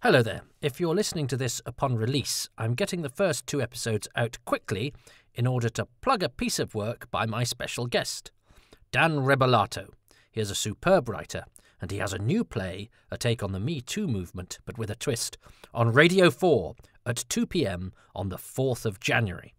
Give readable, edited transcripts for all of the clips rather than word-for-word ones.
Hello there. If you're listening to this upon release, I'm getting the first 2 episodes out quickly in order to plug a piece of work by my special guest, Dan Rebellato. He is a superb writer, and he has a new play, a take on the Me Too movement, but with a twist, on Radio 4 at 2 p.m. on the 4th of January.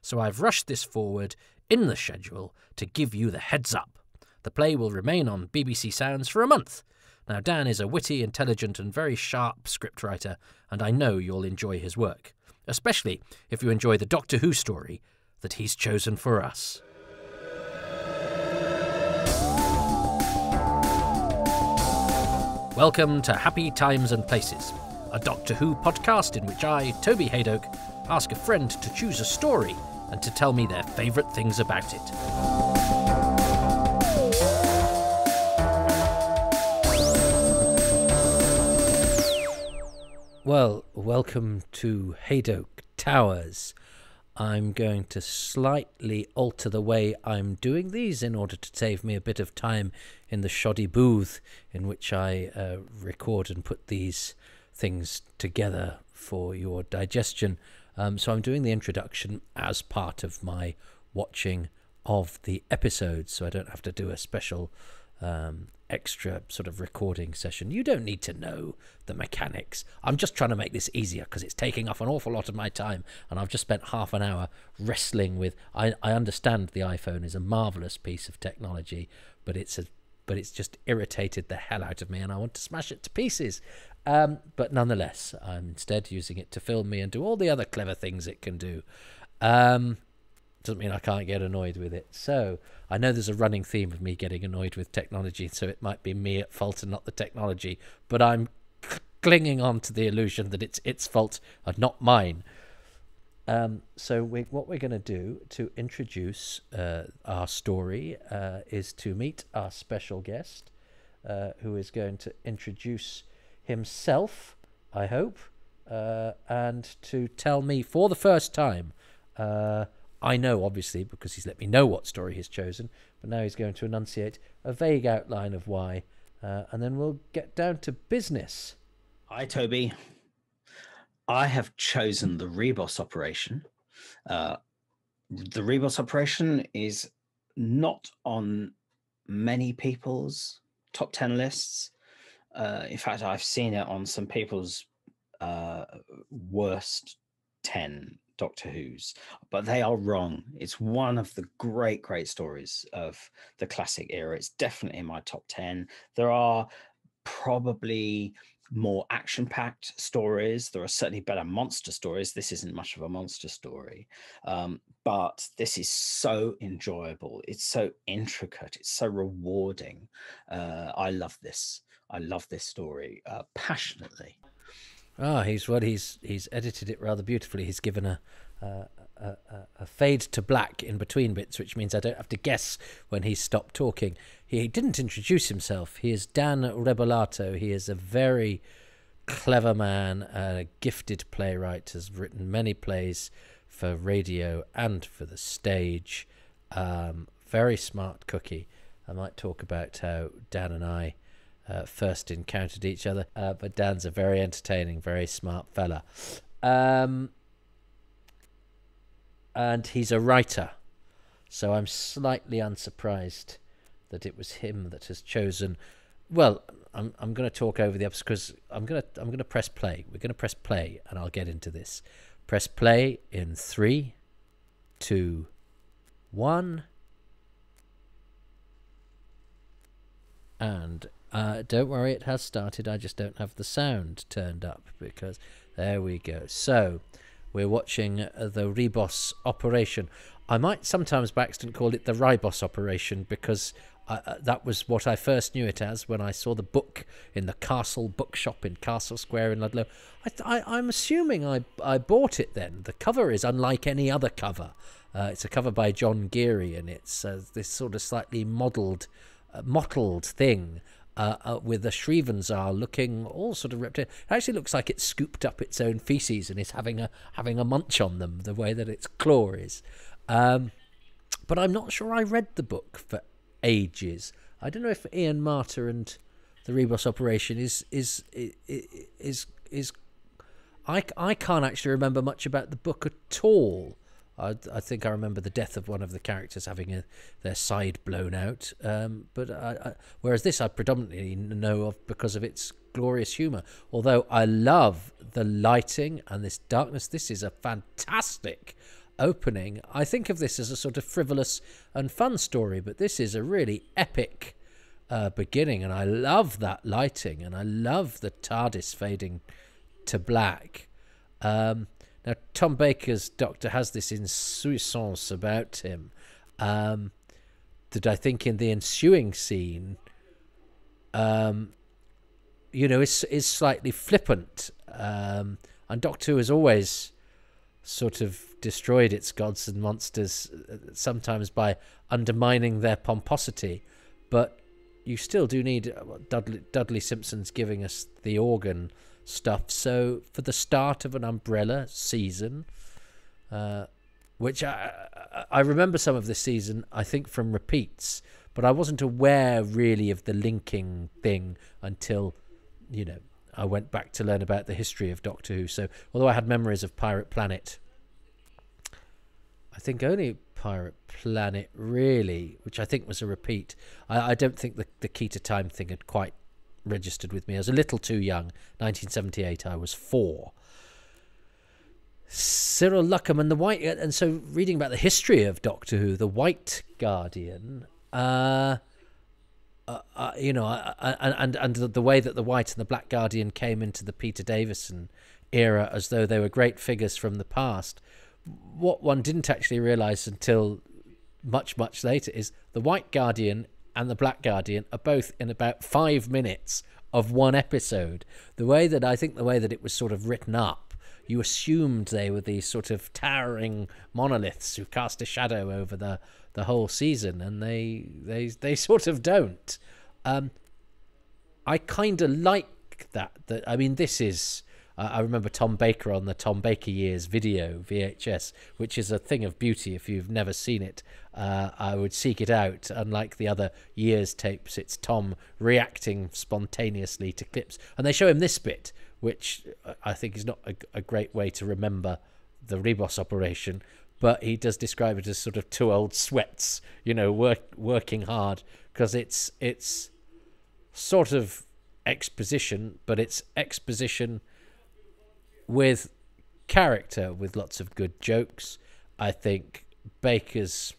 So I've rushed this forward in the schedule to give you the heads up. The play will remain on BBC Sounds for a month. Now, Dan is a witty, intelligent and very sharp scriptwriter, and I know you'll enjoy his work, especially if you enjoy the Doctor Who story that he's chosen for us. Welcome to Happy Times and Places, a Doctor Who podcast in which I, Toby Haydock, ask a friend to choose a story and to tell me their favourite things about it. Well, welcome to Haydock Towers. I'm going to slightly alter the way I'm doing these in order to save me a bit of time in the shoddy booth in which I record and put these things together for your digestion. So I'm doing the introduction as part of my watching of the episodes, so I don't have to do a special extra sort of recording session. You don't need to know the mechanics. I'm just trying to make this easier because it's taking up an awful lot of my time, and I've just spent half an hour wrestling with. I understand the iPhone is a marvelous piece of technology, but it's just irritated the hell out of me, and I want to smash it to pieces. But nonetheless, I'm instead using it to film me and do all the other clever things it can do. Doesn't mean I can't get annoyed with it. So I know there's a running theme of me getting annoyed with technology, so it might be me at fault and not the technology, but I'm clinging on to the illusion that it's its fault and not mine. So what we're going to do to introduce our story is to meet our special guest, who is going to introduce himself, I hope, and to tell me for the first time. I know, obviously, because he's let me know what story he's chosen, but now he's going to enunciate a vague outline of why, and then we'll get down to business. Hi, Toby. I have chosen the Ribos Operation. The Ribos Operation is not on many people's top 10 lists. In fact, I've seen it on some people's worst 10 Doctor Who's, but they are wrong. It's one of the great stories of the classic era. It's definitely in my top 10. There are probably more action-packed stories. There are certainly better monster stories. This isn't much of a monster story, but this is so enjoyable. It's so intricate. It's so rewarding. I love this. I love this story passionately. He's edited it rather beautifully. He's given a fade to black in between bits, which means I don't have to guess when he's stopped talking. He didn't introduce himself. He is Dan Rebellato. He is a very clever man, a gifted playwright, has written many plays for radio and for the stage. Very smart cookie. I might talk about how Dan and I first encountered each other, but Dan's a very entertaining, very smart fella, and he's a writer, so I'm slightly unsurprised that it was him that has chosen. Well, I'm going to talk over the episode because I'm going to press play. We're going to press play, and I'll get into this. Press play in 3, 2, 1, and don't worry, it has started. I just don't have the sound turned up because there we go. So we're watching the Ribos Operation. I might sometimes by accident call it the Ribos Operation because that was what I first knew it as when I saw the book in the Castle bookshop in Castle Square in Ludlow. I'm assuming I bought it then. The cover is unlike any other cover. It's a cover by John Geary, and it's this sort of slightly mottled thing. With the Shrivensar looking all sort of reptilian. It actually looks like it scooped up its own feces and is having a munch on them, the way that its claw is. But I'm not sure I read the book for ages. I don't know if Ian Marter and the Ribos Operation is is I can't actually remember much about the book at all. I think I remember the death of one of the characters having their side blown out. Whereas this I predominantly know of because of its glorious humour. Although I love the lighting and this darkness. This is a fantastic opening. I think of this as a sort of frivolous and fun story, but this is a really epic beginning, and I love that lighting, and I love the TARDIS fading to black. Now, Tom Baker's Doctor has this insouciance about him that I think in the ensuing scene, is slightly flippant. And Doctor Who has always sort of destroyed its gods and monsters, sometimes by undermining their pomposity. But you still do need Dudley Simpson's giving us the organ stuff. So for the start of an Umbrella season, which I remember some of this season, I think from repeats, but I wasn't aware really of the linking thing until, I went back to learn about the history of Doctor Who. So although I had memories of Pirate Planet, I think only Pirate Planet really, which I think was a repeat. I don't think the Key to Time thing had quite registered with me. I was a little too young. 1978, I was 4. Cyril Luckham and the White, and so reading about the history of Doctor Who, the White Guardian, and the way that the White and the Black Guardian came into the Peter Davison era as though they were great figures from the past. What one didn't actually realise until much, much later is the White Guardian and the Black Guardian are both in about 5 minutes of one episode. The way that it was sort of written up, you assumed they were these sort of towering monoliths who cast a shadow over the whole season, and they sort of don't. I kind of like that. I mean, this is... I remember Tom Baker on the Tom Baker Years video, VHS, which is a thing of beauty. If you've never seen it, I would seek it out. Unlike the other Years tapes, it's Tom reacting spontaneously to clips. And they show him this bit, which I think is not a great way to remember the Ribos operation, but he does describe it as sort of 2 old sweats, working hard, because it's sort of exposition, but it's exposition with character, with lots of good jokes. I think Baker's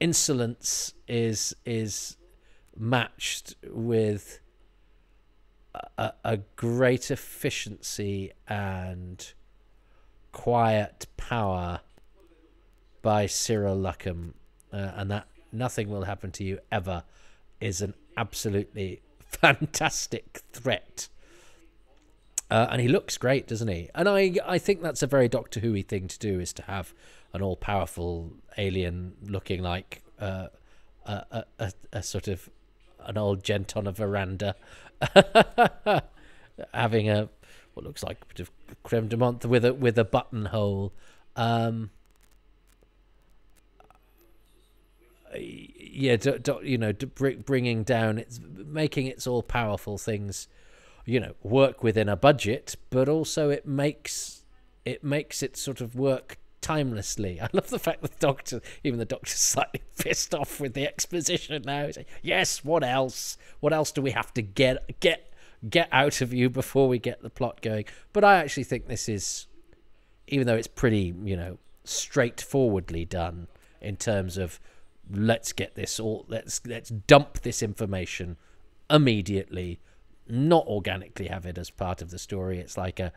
insolence is matched with a great efficiency and quiet power by Cyril Luckham, and that nothing will happen to you ever is an absolutely fantastic threat. And he looks great, doesn't he? And I think that's a very Doctor Who-y thing to do, is to have an all-powerful alien looking like a sort of an old gent on a veranda, having what looks like a bit of creme de menthe with a buttonhole. Bringing down, making its all-powerful things, work within a budget, but also it makes it sort of work timelessly. I love the fact that the Doctor's slightly pissed off with the exposition now. He's like, yes, what else? What else do we have to get out of you before we get the plot going? But I actually think this is, even though it's pretty, straightforwardly done in terms of let's dump this information immediately, not organically have it as part of the story. It's like an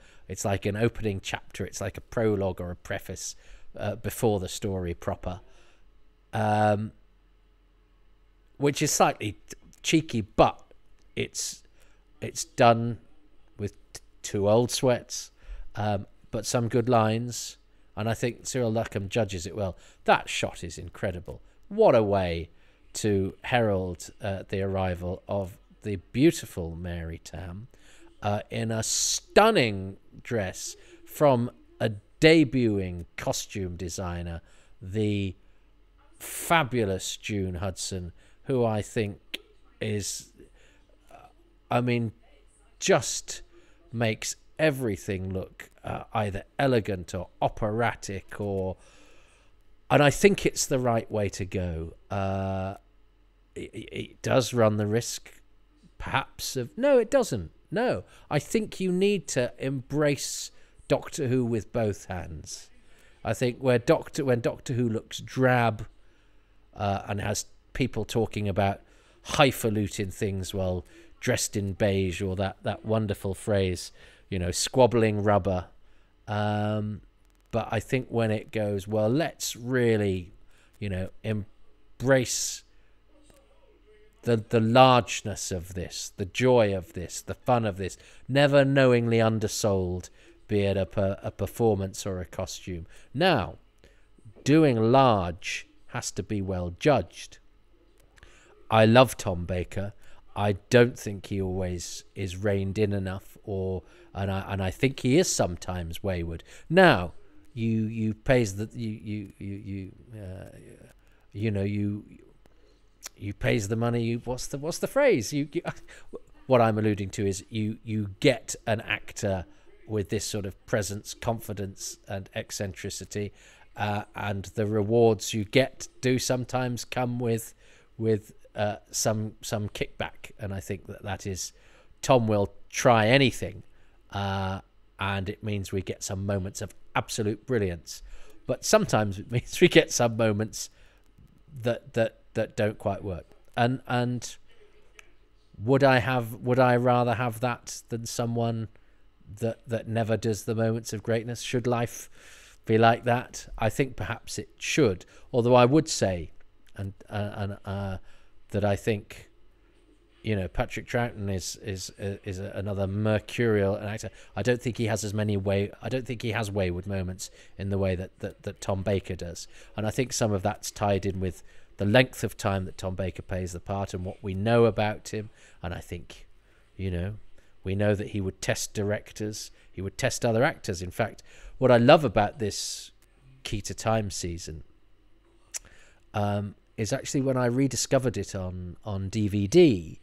opening chapter. It's like a prologue or a preface before the story proper, which is slightly cheeky, but it's done with 2 old sweats, but some good lines, and I think Cyril Luckham judges it well. That shot is incredible. What a way to herald the arrival of the beautiful Mary Tam in a stunning dress from a debuting costume designer, the fabulous June Hudson, who I think is, just makes everything look either elegant or operatic, and I think it's the right way to go. It does run the risk, perhaps, of... No, it doesn't. No, I think you need to embrace Doctor Who with both hands. I think when Doctor Who looks drab and has people talking about highfalutin things while dressed in beige, or that wonderful phrase, squabbling rubber. But I think when it goes, well, let's really, embrace the largeness of this, the joy of this, the fun of this, never knowingly undersold, be it a performance or a costume. Now, doing large has to be well judged. I love Tom Baker. I don't think he always is reined in enough, and I think he is sometimes wayward. Now, you pays the you pays the money. What's the phrase? What I'm alluding to is you get an actor with this sort of presence, confidence, and eccentricity, and the rewards you get do sometimes come with some kickback. And I think that is, Tom will try anything, and it means we get some moments of absolute brilliance, but sometimes it means we get some moments that don't quite work. And would I rather have that than someone that never does the moments of greatness? Should life be like that? I think perhaps it should. Although I would say, and that I think, Patrick Troughton is another mercurial actor. I don't think he has I don't think he has wayward moments in the way that Tom Baker does. And I think some of that's tied in with the length of time that Tom Baker plays the part and what we know about him. And I think, we know that he would test directors, he would test other actors. In fact, what I love about this Key to Time season is actually when I rediscovered it on DVD,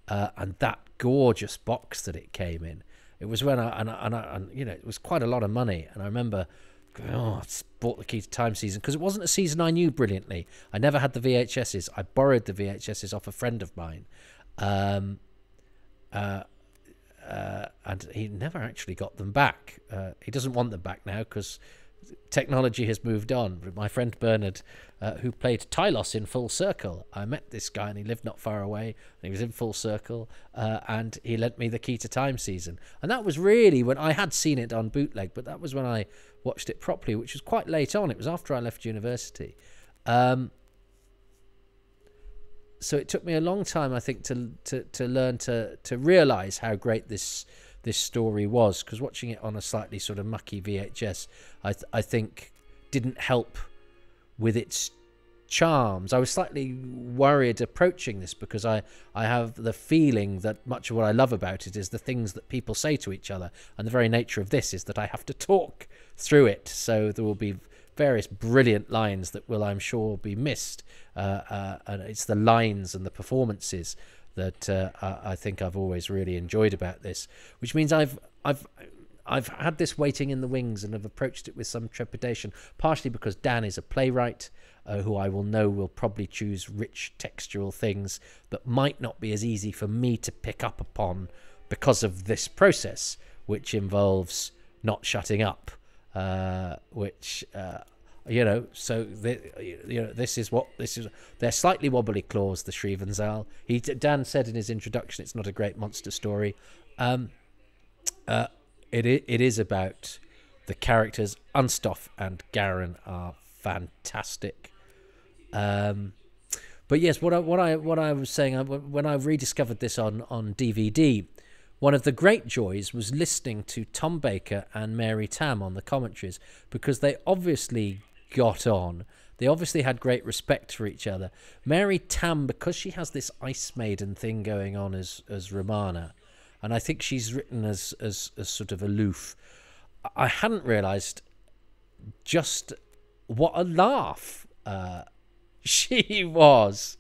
and that gorgeous box that it came in. It was when it was quite a lot of money, and I remember going, I bought the Key to Time season because it wasn't a season I knew brilliantly. I never had the VHSs. I borrowed the VHSs off a friend of mine, and he never actually got them back. He doesn't want them back now because technology has moved on. My friend Bernard, who played Tylos in Full Circle, I met this guy and he lived not far away, and he was in Full Circle, and he lent me the Key to Time season. And that was really when I had seen it on bootleg, but that was when I watched it properly, which was quite late on. It was after I left university. So it took me a long time, I think, to learn to realise how great this story was, because watching it on a slightly sort of mucky VHS, I think didn't help with its charms. I was slightly worried approaching this because I have the feeling that much of what I love about it is the things that people say to each other, and the very nature of this is that I have to talk through it, so there will be various brilliant lines that will, I'm sure, be missed, and it's the lines and the performances that I think I've always really enjoyed about this, which means I've had this waiting in the wings and have approached it with some trepidation, partially because Dan is a playwright who I will probably choose rich textural things that might not be as easy for me to pick up upon because of this process, which involves not shutting up, so this is they're slightly wobbly claws, the Shrievenzahl. Dan said in his introduction it's not a great monster story. It is about the characters. Unstoff and Garen are fantastic. But yes, what I was saying, when I rediscovered this on DVD, one of the great joys was listening to Tom Baker and Mary Tam on the commentaries, because they obviously got on. They obviously had great respect for each other. Mary Tam, because she has this Ice Maiden thing going on as Romana, and I think she's written as sort of aloof. I hadn't realised just what a laugh she was.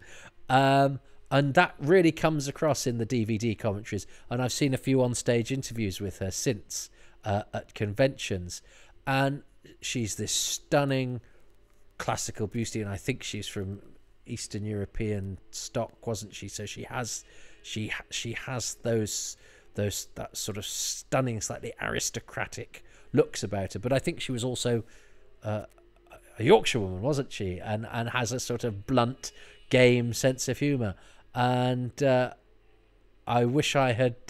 And And that really comes across in the DVD commentaries. And I've seen a few on-stage interviews with her since at conventions. And she's this stunning classical beauty. And I think she's from Eastern European stock, wasn't she? So she has that sort of stunning, slightly aristocratic looks about her. But I think she was also a Yorkshire woman, wasn't she? And has a sort of blunt, game sense of humour. And I wish I had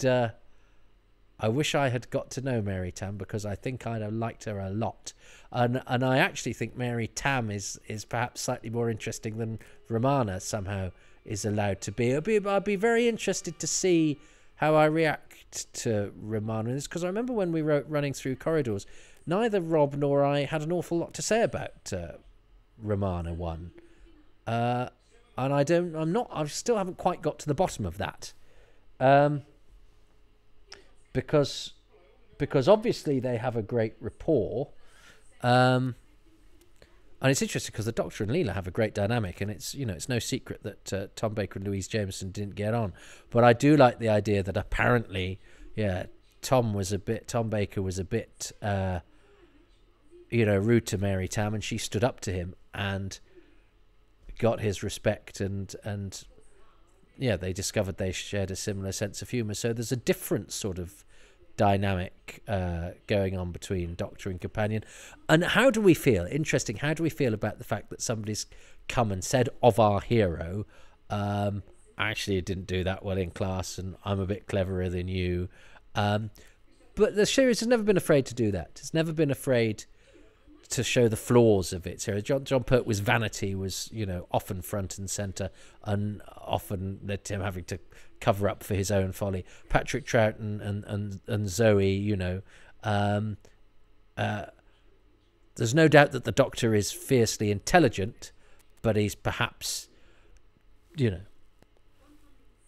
got to know Mary Tam, because I think I'd have liked her a lot. And I actually think Mary Tam is perhaps slightly more interesting than Romana somehow is allowed to be. I'd be very interested to see how I react to Romana, because I remember when we wrote Running Through Corridors, neither Rob nor I had an awful lot to say about Romana 1. And I still haven't quite got to the bottom of that. Because obviously they have a great rapport. And it's interesting because the Doctor and Leela have a great dynamic, and it's no secret that Tom Baker and Louise Jameson didn't get on. But I do like the idea that apparently, Tom Baker was a bit rude to Mary Tam, and she stood up to him and got his respect, and they discovered they shared a similar sense of humour. So there's a different sort of dynamic going on between Doctor and companion. And how do we feel? Interesting. How do we feel about the fact that somebody's come and said of our hero, actually, it didn't do that well in class, and I'm a bit cleverer than you. But the series has never been afraid to do that. It's never been afraid to show the flaws of its hero. John Pertwee's vanity was, often front and centre, and often led to him having to cover up for his own folly. Patrick Troughton and Zoe, there's no doubt that the Doctor is fiercely intelligent, but he's perhaps,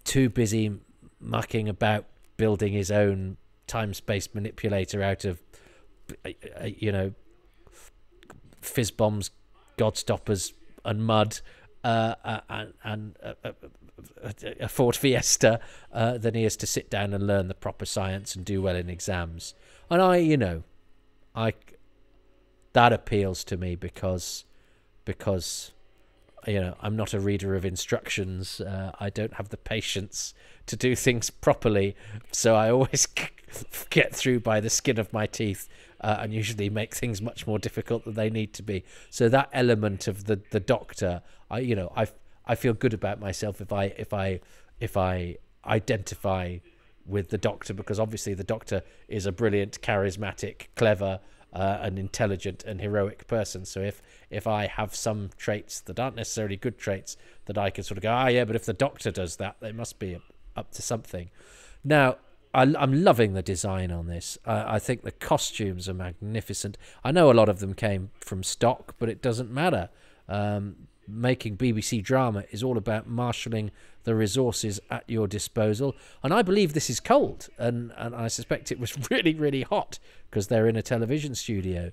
too busy mucking about building his own time-space manipulator out of, fizz bombs, godstoppers, and mud, and a Ford Fiesta, than he is to sit down and learn the proper science and do well in exams. And that appeals to me because I'm not a reader of instructions. I don't have the patience to do things properly, so I always get through by the skin of my teeth, and usually make things much more difficult than they need to be. So that element of the Doctor, I feel good about myself if I identify with the Doctor, because obviously the Doctor is a brilliant, charismatic, clever, and intelligent and heroic person. So if I have some traits that aren't necessarily good traits, that I can sort of go, but if the Doctor does that, they must be up to something. Now, I'm loving the design on this. I think the costumes are magnificent. I know a lot of them came from stock, but it doesn't matter. Making BBC drama is all about marshalling the resources at your disposal. And I believe this is cold, and I suspect it was really, really hot because they're in a television studio.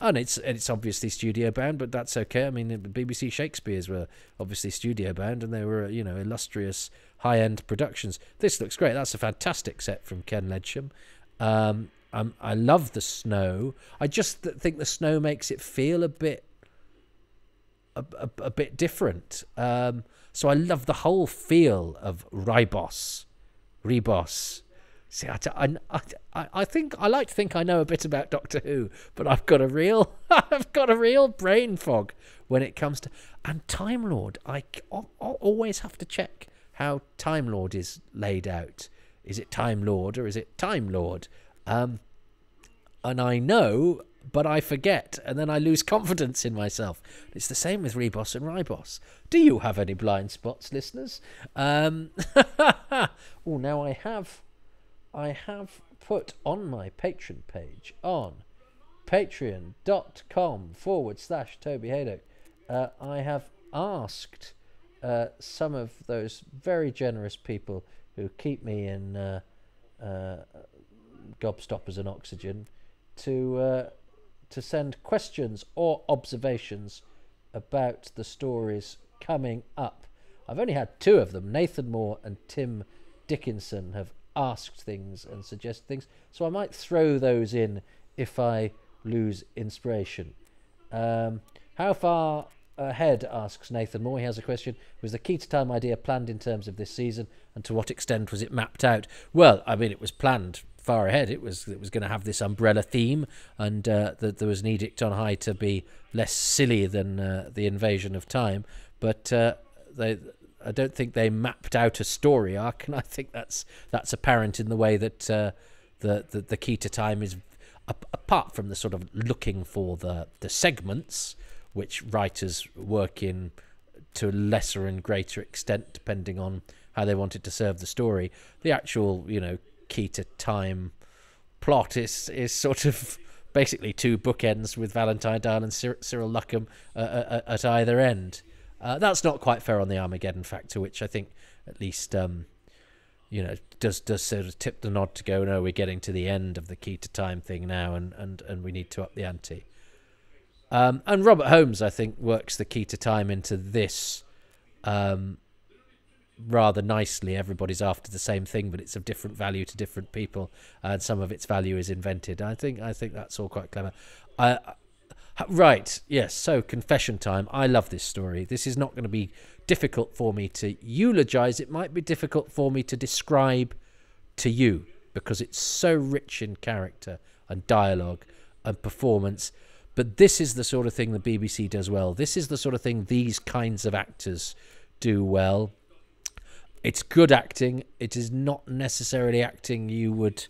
And it's obviously studio bound, but that's okay. I mean, the BBC Shakespeare's were obviously studio bound, and they were, illustrious high-end productions. This looks great. That's a fantastic set from Ken Ledsham. I love the snow. I just think the snow makes it feel a bit different. So I love the whole feel of Ribos. See, I think I like to think I know a bit about Doctor Who, but I've got a real brain fog when it comes to Time Lord. I always have to check how Time Lord is laid out. Is it Time Lord or is it Time Lord? And I know, but I forget, and then I lose confidence in myself. It's the same with Ribos and Ribos. Do you have any blind spots, listeners? Now I have put on my Patreon page on patreon.com/Toby Haydock. I have asked some of those very generous people who keep me in gobstoppers and oxygen to send questions or observations about the stories coming up. I've only had two of them. Nathan Moore and Tim Dickinson have asked things and suggested things, so I might throw those in if I lose inspiration. How far ahead, asks Nathan Moore, he has a question, was the Key to Time idea planned in terms of this season, and to what extent was it mapped out? Well, I mean, it was planned far ahead. It was going to have this umbrella theme, and there was an edict on high to be less silly than the Invasion of Time, but I don't think they mapped out a story arc, and I think that's apparent in the way that the Key to Time is, apart from the sort of looking for the segments, which writers work in to a lesser and greater extent depending on how they wanted to serve the story. The actual, Key to Time plot is sort of basically two bookends with Valentine Dahl and Cyril Luckham at either end. That's not quite fair on the Armageddon Factor, which I think at least does sort of tip the nod to go, no, we're getting to the end of the Key to Time thing now, and we need to up the ante. And Robert Holmes, I think, works the Key to Time into this rather nicely. Everybody's after the same thing, but it's of different value to different people, and some of its value is invented. I think that's all quite clever. Right, yes, so confession time. I love this story. This is not going to be difficult for me to eulogize. It might be difficult for me to describe to you, because it's so rich in character and dialogue and performance. But this is the sort of thing the BBC does well. This is the sort of thing these kinds of actors do well. It's good acting. It is not necessarily acting you would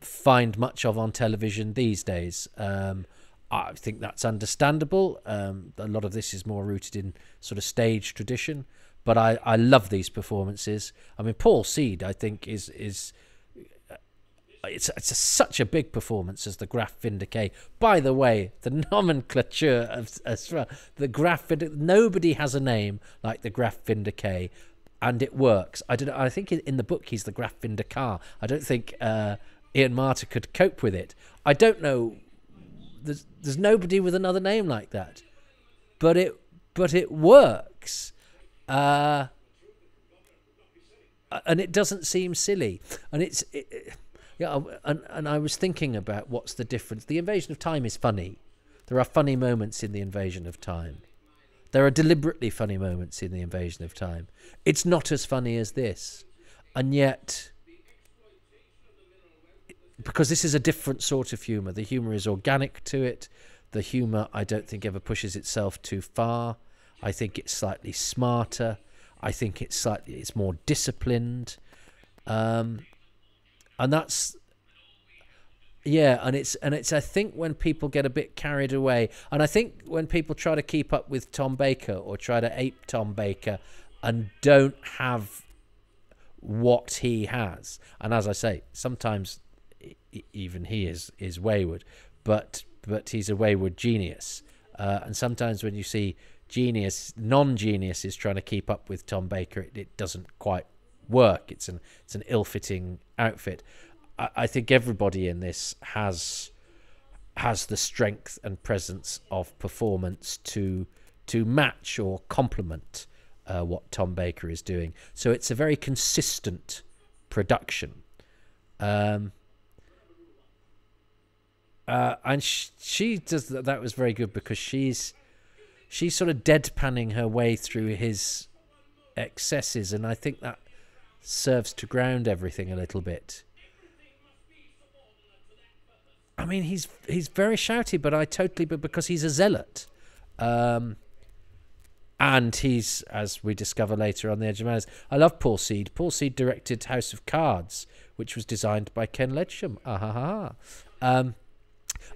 find much of on television these days. I think that's understandable. A lot of this is more rooted in sort of stage tradition. But I love these performances. I mean, Paul Seed, I think, is such a big performance as the Graf Vindicay. By the way, the nomenclature of the Graf Vindicay, nobody has a name like the Graf Vindicay, and it works. I think in the book he's the Graf Vindicar. I don't think Ian Marter could cope with it. I don't know. There's nobody with another name like that, but it works, and it doesn't seem silly, and and I was thinking about what's the difference. The Invasion of Time is funny. There are funny moments in the Invasion of Time. There are deliberately funny moments in the Invasion of Time. It's not as funny as this, and yet, because this is a different sort of humour. The humour is organic to it. The humour, I don't think, ever pushes itself too far. I think it's slightly smarter. I think it's more disciplined. And that's, yeah, and it's I think when people get a bit carried away, and I think when people try to keep up with Tom Baker or try to ape Tom Baker and don't have what he has, and as I say, sometimes even he is wayward, but he's a wayward genius, and sometimes when you see non-genius is trying to keep up with Tom Baker, it doesn't quite work. It's an ill-fitting outfit. I think everybody in this has the strength and presence of performance to match or complement what Tom Baker is doing. So it's a very consistent production. And she does that was very good, because she's sort of deadpanning her way through his excesses, and I think that serves to ground everything a little bit. I mean, he's very shouty, but because he's a zealot, and he's, as we discover later, on the edge of manners. I love Paul Seed. Paul Seed directed House of Cards, which was designed by Ken Ledsham.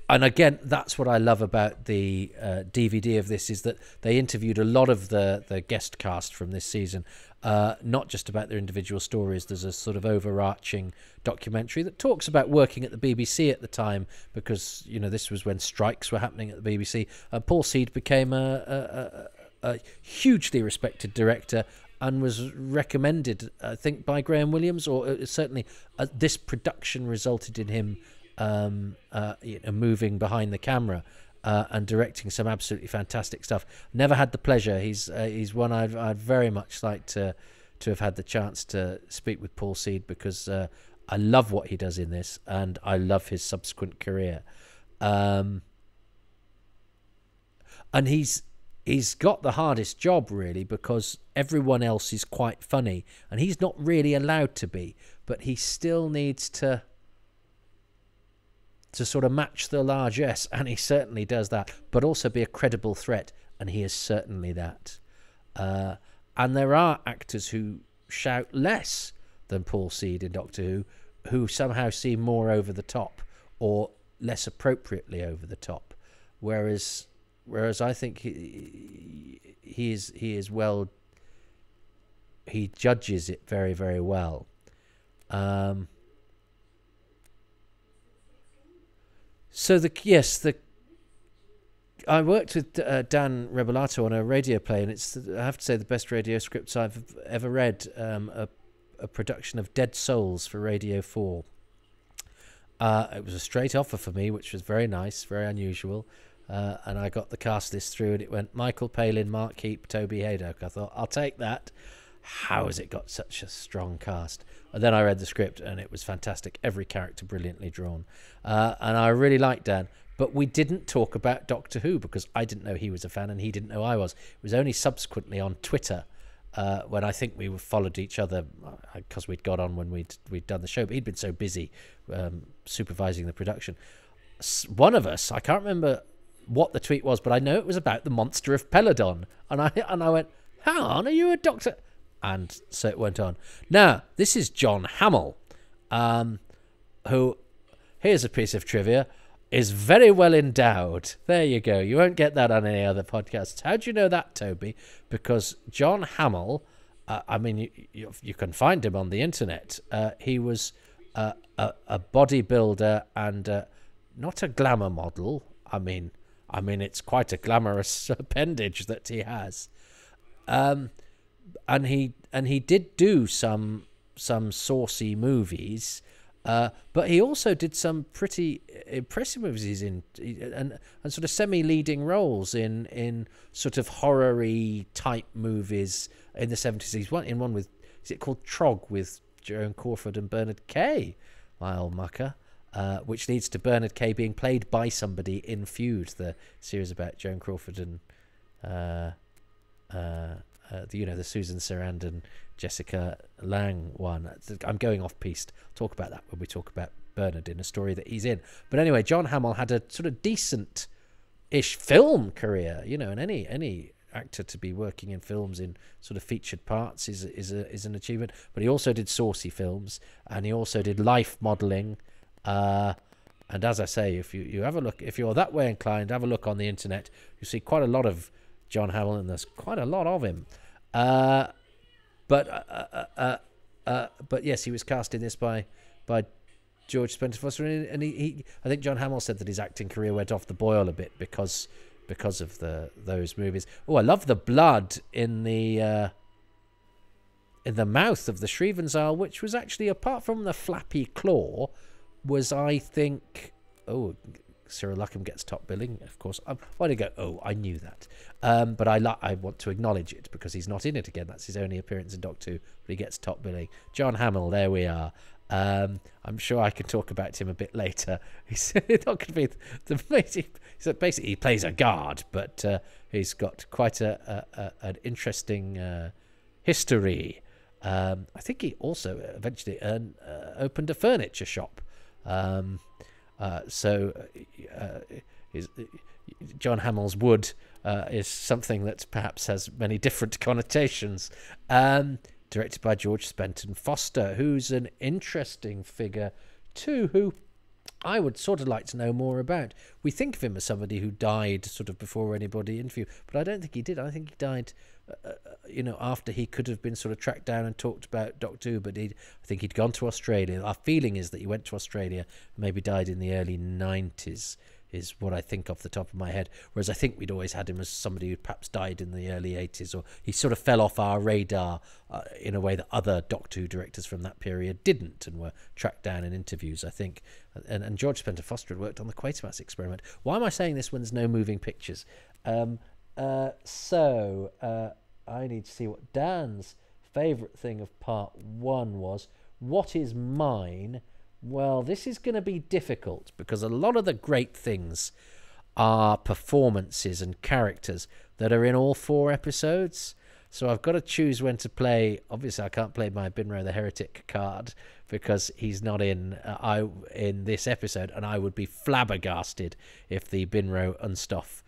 And again, that's what I love about the DVD of this, is that they interviewed a lot of the guest cast from this season, not just about their individual stories. There's a sort of overarching documentary that talks about working at the BBC at the time, because this was when strikes were happening at the BBC. Paul Seed became a hugely respected director and was recommended, I think, by Graham Williams, or certainly this production resulted in him moving behind the camera, and directing some absolutely fantastic stuff. Never had the pleasure. He's one I'd very much like to have had the chance to speak with Paul Seed, because I love what he does in this, and I love his subsequent career. And he's got the hardest job, really, because everyone else is quite funny, and he's not really allowed to be, but he still needs to sort of match the largesse, and he certainly does that, but also be a credible threat, and he is certainly that. And there are actors who shout less than Paul Seed in Doctor who somehow seem more over the top, or less appropriately over the top, whereas I think he judges it very, very well. I worked with Dan Rebellato on a radio play, and it's, I have to say, the best radio scripts I've ever read. A production of Dead Souls for Radio 4. It was a straight offer for me, which was very nice, very unusual. And I got the cast list through, and it went Michael Palin, Mark Heap, Toby Haydock. I thought, I'll take that. How has it got such a strong cast? And then I read the script, and it was fantastic. Every character brilliantly drawn. And I really liked Dan. But we didn't talk about Doctor Who, because I didn't know he was a fan, and he didn't know I was. It was only subsequently on Twitter, when I think we followed each other, because we'd got on when we'd done the show, but he'd been so busy supervising the production. One of us, I can't remember what the tweet was, but I know it was about the monster of Peladon, and I went, hang on, are you a doctor? And so it went on. Now, this is John Hamill, who, here's a piece of trivia, is very well endowed. There you go. You won't get that on any other podcasts. How do you know that, Toby? Because John Hamill, you can find him on the internet. He was a bodybuilder and not a glamour model. I mean, it's quite a glamorous appendage that he has. And he did do some saucy movies. But he also did some pretty impressive movies and sort of semi-leading roles in sort of horror-y type movies in the 70s. He's in one with, is it called Trog, with Joan Crawford and Bernard Kay, my old mucker, which leads to Bernard Kay being played by somebody in Feud, the series about Joan Crawford and the Susan Sarandon, Jessica Lange one. I'm going off piste. I'll talk about that when we talk about Bernard in a story that he's in. But anyway, John Hamill had a sort of decent-ish film career, and any actor to be working in films in sort of featured parts is an achievement. But he also did saucy films, and he also did life modelling. And as I say, if you have a look, if you're that way inclined, have a look on the internet. You see quite a lot of John Hamill, and there's quite a lot of him. But yes, he was cast in this by George Spencer Foster, and he I think John Hamill said that his acting career went off the boil a bit because of those movies. Oh, I love the blood in the mouth of the Shrieven's-Isle, which was actually, apart from the flappy claw, was, I think, Cyril Luckham gets top billing, of course. Why did I go? Oh, I knew that. But I want to acknowledge it because he's not in it again. That's his only appearance in Doctor Who, but he gets top billing. John Hamill, there we are. I'm sure I can talk about him a bit later. He's not going to be basically he plays a guard, but he's got quite an interesting history. I think he also eventually opened a furniture shop. John Hamill's wood is something that perhaps has many different connotations. Directed by George Spenton Foster, who's an interesting figure too, who I would sort of like to know more about. We think of him as somebody who died sort of before anybody interviewed, but I don't think he did. I think he died, after he could have been sort of tracked down and talked about Doctor Who, but I think he'd gone to Australia. Our feeling is that he went to Australia and maybe died in the early 90s. is what I think off the top of my head. Whereas I think we'd always had him as somebody who perhaps died in the early 80s, or he sort of fell off our radar in a way that other Doctor Who directors from that period didn't, and were tracked down in interviews, I think. And George Spencer Foster had worked on the Quatermass experiment. Why am I saying this when there's no moving pictures? So I need to see what Dan's favourite thing of part 1 was. What is mine? Well, this is going to be difficult because a lot of the great things are performances and characters that are in all 4 episodes. So I've got to choose when to play. Obviously, I can't play my Binro the Heretic card because he's not in this episode, and I would be flabbergasted if the Binro Unstoff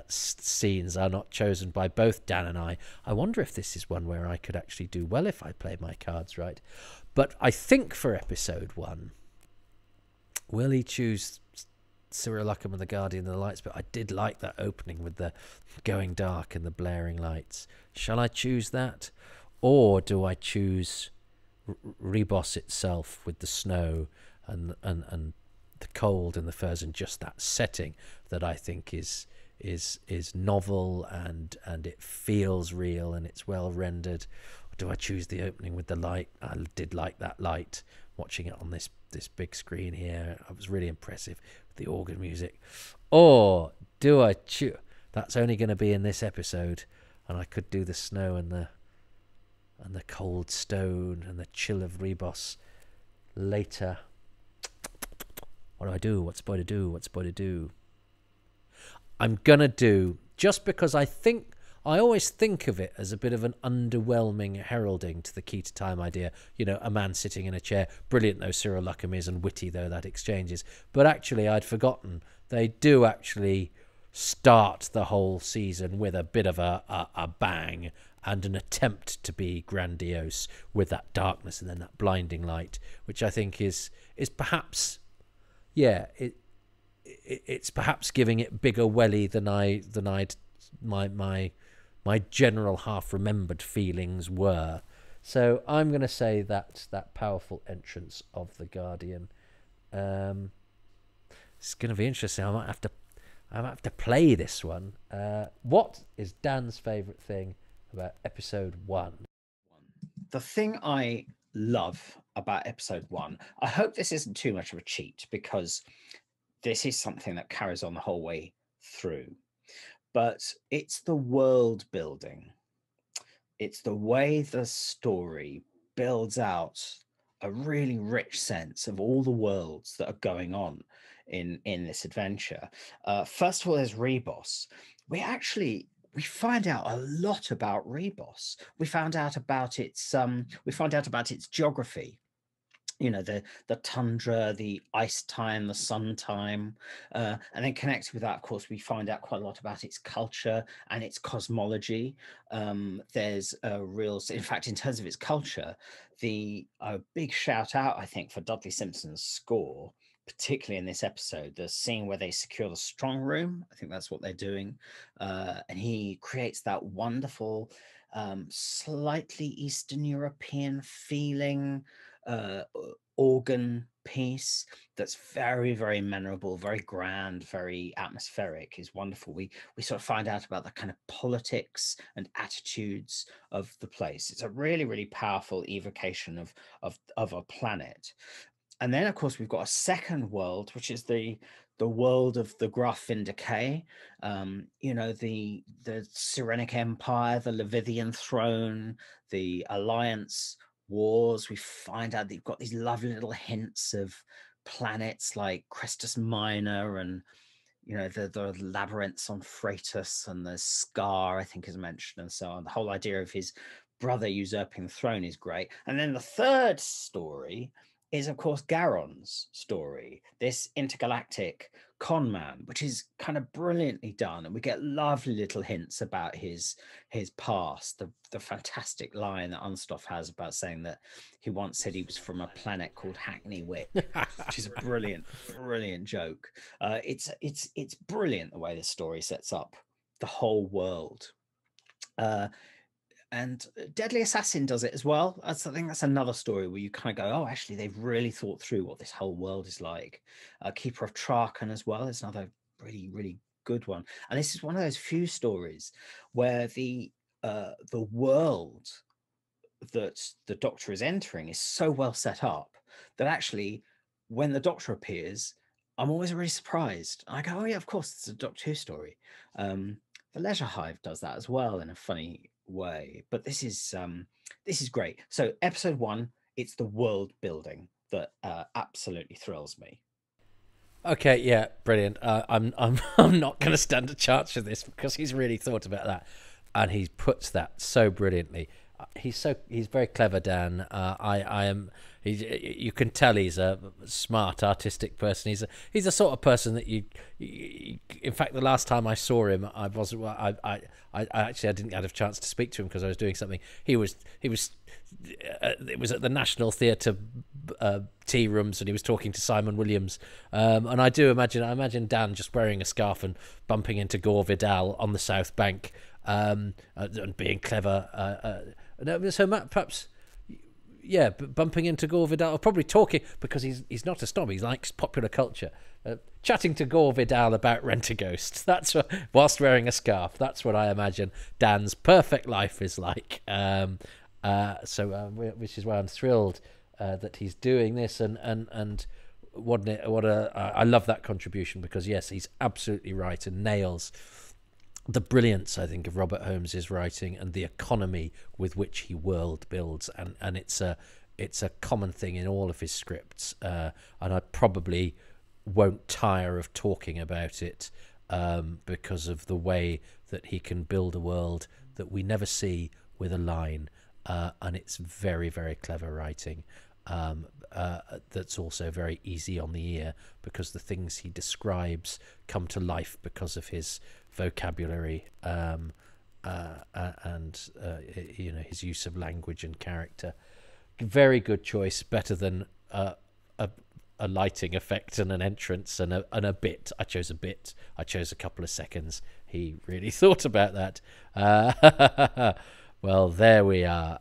scenes are not chosen by both Dan and I. I wonder if this is one where I could actually do well if I play my cards right. But I think for episode 1, will he choose Cyril Luckham and the Guardian of the Lights? But I did like that opening with the going dark and the blaring lights. Shall I choose that? Or do I choose Ribos itself with the snow and the cold and the furs and just that setting that I think is novel and it feels real and it's well rendered? Or do I choose the opening with the light? I did like that light, watching it on this big screen here. It was really impressive with the organ music. Or do I choose? That's only going to be in this episode, and I could do the snow and the cold stone and the chill of Ribos later. What do I do? What's boy to do? What's boy to do? I'm going to do, just because I always think of it as a bit of an underwhelming heralding to the key to time idea. You know, a man sitting in a chair. Brilliant though Cyril Luckham is, and witty though that exchange is. But actually, I'd forgotten. They do actually start the whole season with a bit of a bang and an attempt to be grandiose with that darkness and then that blinding light, which I think is perhaps, yeah, it's perhaps giving it bigger welly than my general half remembered feelings were. So I'm going to say that powerful entrance of the Guardian. It's going to be interesting. I might have to play this one. What is Dan's favourite thing about episode 1? The thing I love about episode 1, I hope this isn't too much of a cheat, because this is something that carries on the whole way through, but it's the world building. It's the way the story builds out a really rich sense of all the worlds that are going on in this adventure. First of all, there's Ribos. We find out a lot about Ribos. We find out about its geography. You know, the tundra, the ice time, the sun time, and then connected with that, of course, we find out quite a lot about its culture and its cosmology. There's a real, in fact, in terms of its culture, a big shout out, I think, for Dudley Simpson's score, particularly in this episode, the scene where they secure the strong room. I think that's what they're doing, and he creates that wonderful, slightly Eastern European feeling organ piece that's very, very memorable, very grand, very atmospheric. Is wonderful. We sort of find out about the kind of politics and attitudes of the place. It's a really, really powerful evocation of a planet. And then, of course, we've got a second world, which is the world of the Graf Vindicay. You know, the Sirenic Empire, the Levithian throne, the Alliance wars. We find out that you've got these lovely little hints of planets like Crestus Minor, and you know, the labyrinths on Freitas, and the Scar, I think, is mentioned, and so on. The whole idea of his brother usurping the throne is great. And then the third story is, of course, Garon's story, this intergalactic con man, which is kind of brilliantly done, and we get lovely little hints about his past. The fantastic line that Unstoff has about saying that he once said he was from a planet called Hackney Wick, which is a brilliant joke. It's brilliant the way the story sets up the whole world. And Deadly Assassin does it as well. I think that's another story where you kind of go, oh, actually, they've really thought through what this whole world is like. Keeper of Traken as well is another really, really good one. And this is one of those few stories where the world that the Doctor is entering is so well set up that actually, when the Doctor appears, I'm always really surprised. I go, oh yeah, of course, it's a Doctor Who story. The Leisure Hive does that as well in a funny way, but this is great. So episode 1, it's the world building that absolutely thrills me. Okay, yeah, brilliant. I'm I'm not going to stand a chance for this because he's really thought about that, and he puts that so brilliantly. He's very clever, Dan. You can tell he's a smart, artistic person. He's the sort of person that you in fact, the last time I saw him, I didn't have a chance to speak to him because I was doing something. It was at the National Theatre tea rooms, and he was talking to Simon Williams. And I imagine Dan just wearing a scarf and bumping into Gore Vidal on the South Bank, and being clever. So perhaps, yeah, bumping into Gore Vidal, or probably talking, because he's not a snob. He likes popular culture. Chatting to Gore Vidal about Rent-A-Ghost. That's what, whilst wearing a scarf. That's what I imagine Dan's perfect life is like. Which is why I'm thrilled that he's doing this, and I love that contribution, because yes, he's absolutely right and nails the brilliance, I think, of Robert Holmes's writing and the economy with which he world builds, and it's a common thing in all of his scripts, and I probably won't tire of talking about it, because of the way that he can build a world that we never see with a line, and it's very, very clever writing, that's also very easy on the ear, because the things he describes come to life because of his vocabulary, and his use of language and character. Very good choice, better than a lighting effect and an entrance and a bit. I chose a bit. I chose a couple of seconds. He really thought about that. Well, there we are.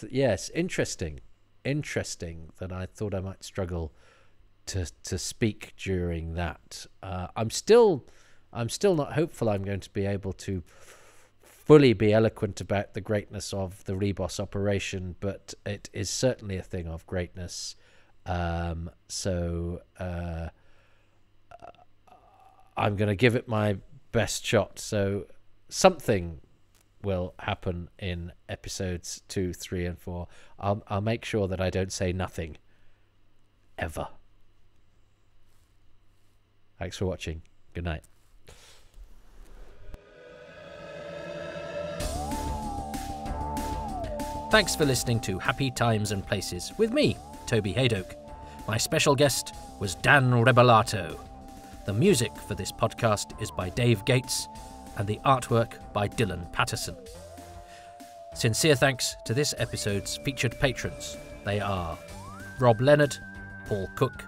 Yes, interesting that I thought I might struggle to speak during that. I'm still not hopeful I'm going to be able to fully be eloquent about the greatness of the Ribos operation, but it is certainly a thing of greatness. So I'm going to give it my best shot. So something will happen in episodes 2, 3, and 4. I'll make sure that I don't say nothing ever. Thanks for watching. Good night. Thanks for listening to Happy Times and Places with me, Toby Haydock. My special guest was Dan Rebellato. The music for this podcast is by Dave Gates, and the artwork by Dylan Patterson. Sincere thanks to this episode's featured patrons. They are Rob Leonard, Paul Cook,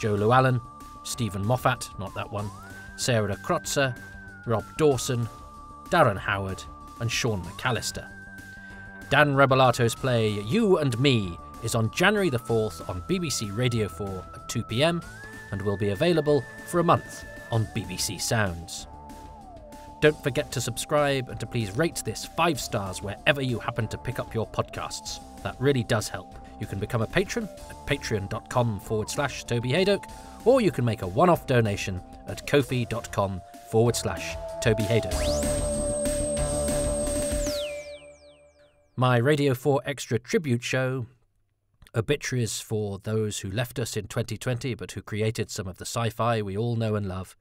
Joe Llewellyn, Stephen Moffat, not that one, Sarah Krotzer, Rob Dawson, Darren Howard, and Sean McAllister. Dan Rebellato's play You and Me is on January the 4th on BBC Radio 4 at 2 p.m. and will be available for a month on BBC Sounds. Don't forget to subscribe and to please rate this 5 stars wherever you happen to pick up your podcasts. That really does help. You can become a patron at patreon.com/Toby Haydock, or you can make a one-off donation at kofi.com/Toby Haydock. My Radio 4 Extra tribute show, Obituaries for Those Who Left Us in 2020 but who created some of the sci-fi we all know and love,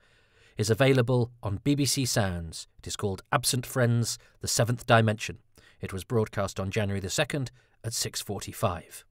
is available on BBC Sounds. It is called Absent Friends, The Seventh Dimension. It was broadcast on January the 2nd at 6:45.